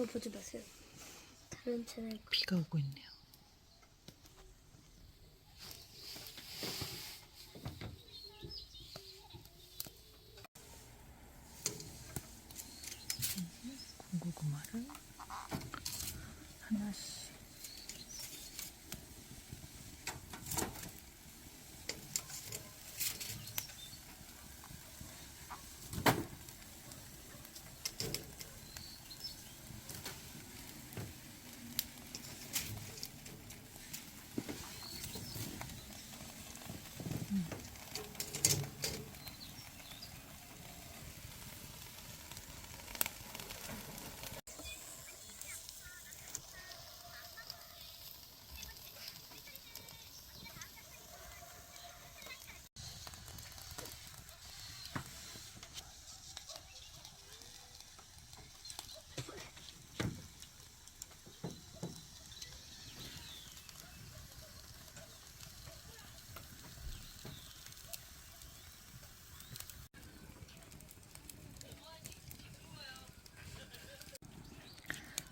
그거 보지 마세요. 다른 채널 비가 오고 있네요. 군고구마를 하나씩.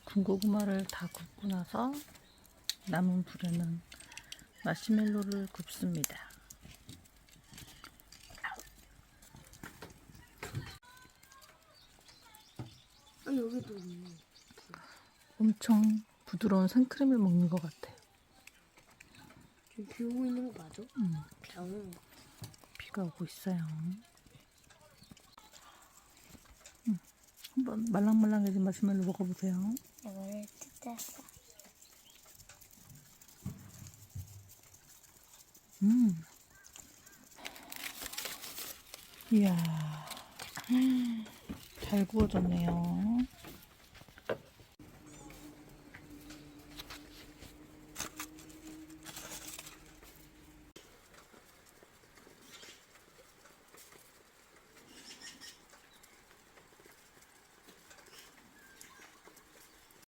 군고구마를 다 굽고 나서 남은 불에는 마시멜로를 굽습니다. 여기도 있네. 엄청 부드러운 생크림을 먹는 것 같아요. 지금 비 오고 있는 거 맞아? 비 안 오는 거. 비가 오고 있어요. 한번 말랑말랑해진 마시멜로 먹어보세요. 이거를 뜯어서. 이야, 잘 구워졌네요.